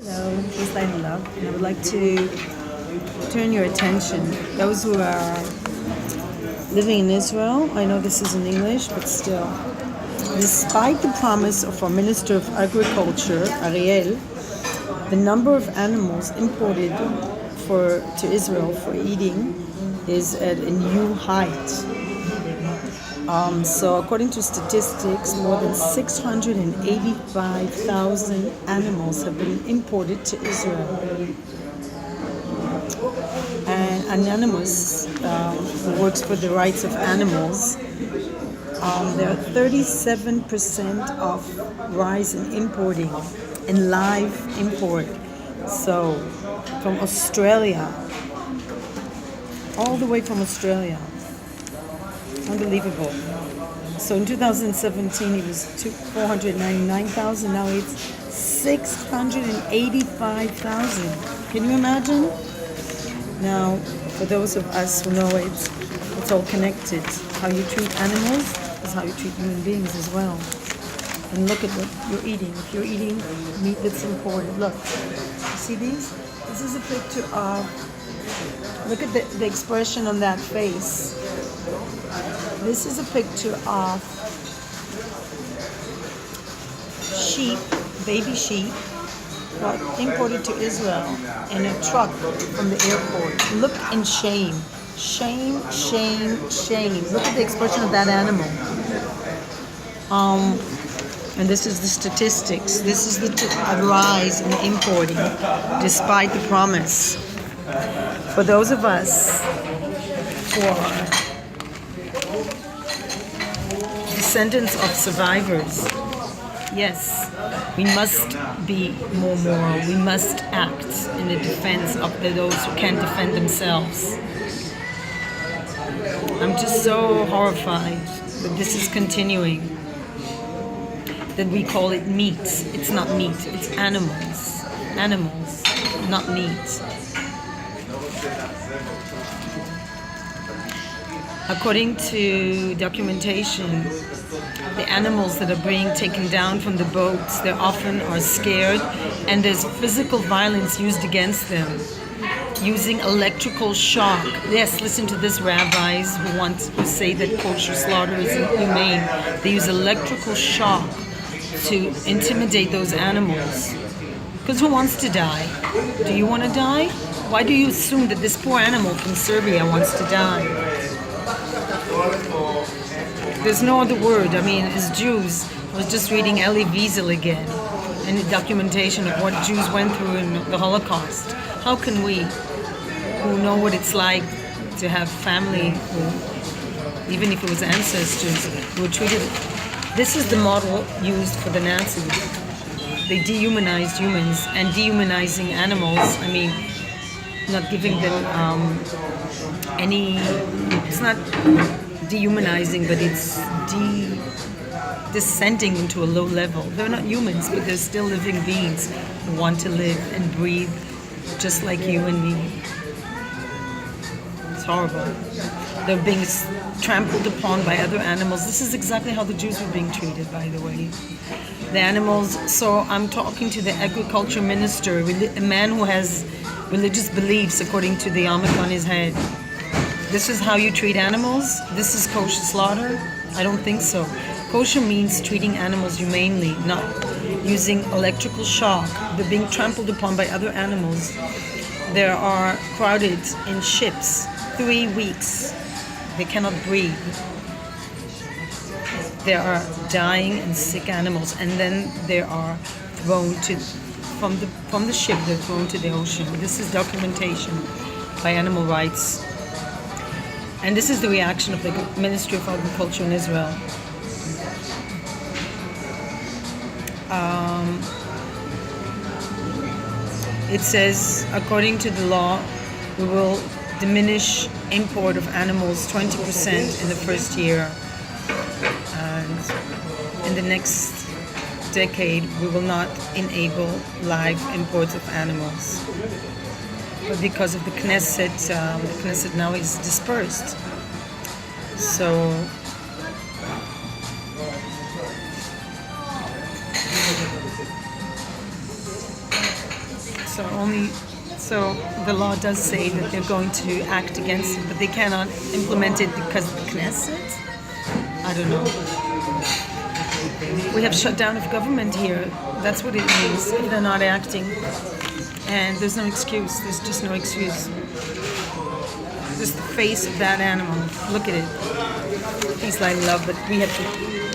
Hello, peace, light, and love. And I would like to turn your attention, those who are living in Israel. I know this is in English, but still. Despite the promise of our Minister of Agriculture, Ariel, the number of animals imported to Israel for eating is at a new height. So according to statistics, more than 685,000 animals have been imported to Israel. And Anonymous, who works for the rights of animals, there are 37% of rise in importing, in live import. So from Australia, all the way from Australia. Unbelievable. So in 2017 it was 499,000. Now it's 685,000. Can you imagine? Now, for those of us who know it's all connected. How you treat animals is how you treat human beings as well. And look at what you're eating. If you're eating meat that's imported, look. You see these? This is a picture of. Look at the expression on that face. This is a picture of sheep, baby sheep, got imported to Israel in a truck from the airport. Look in shame. Shame, shame, shame. Look at the expression of that animal. And this is the statistics. This is the rise in importing, despite the promise. For those of us who are descendants of survivors, yes, we must be more moral. We must act in the defense of those who can't defend themselves. I'm just so horrified that this is continuing, that we call it meat. It's not meat, it's animals. Animals, not meat. According to documentation, the animals that are being taken down from the boats, they often are scared, and there's physical violence used against them, using electrical shock. Yes, listen to this, rabbis who say that kosher slaughter is inhumane. They use electrical shock to intimidate those animals. Because who wants to die? Do you want to die? Why do you assume that this poor animal from Serbia wants to die? There's no other word. I mean, as Jews, I was just reading Elie Wiesel again, and the documentation of what Jews went through in the Holocaust. How can we, who know what it's like to have family, who, even if it was ancestors, who were treated... This is the model used for the Nazis. They dehumanized humans, and dehumanizing animals, I mean, not giving them any... It's not dehumanizing, but it's descending into a low level. They're not humans, but they're still living beings who want to live and breathe just like you and me. It's horrible. They're being trampled upon by other animals. This is exactly how the Jews were being treated, by the way. The animals, so I'm talking to the agriculture minister, a man who has religious beliefs according to the yarmulke on his head. This is how you treat animals? This is kosher slaughter? I don't think so. Kosher means treating animals humanely, not using electrical shock. They're being trampled upon by other animals. They are crowded in ships 3 weeks. They cannot breathe. There are dying and sick animals, and then they are thrown from the ship. They're thrown to the ocean. This is documentation by animal rights. And this is the reaction of the Ministry of Agriculture in Israel. It says, according to the law, we will diminish import of animals 20% in the first year. And in the next decade, we will not enable live imports of animals. But because of the Knesset now is dispersed. So So the law does say that they're going to act against it, but they cannot implement it because of the Knesset. I don't know. We have shutdown of government here. That's what it means if they're not acting. And there's no excuse. There's just no excuse. Just the face of that animal. Look at it. He's like love, but we have to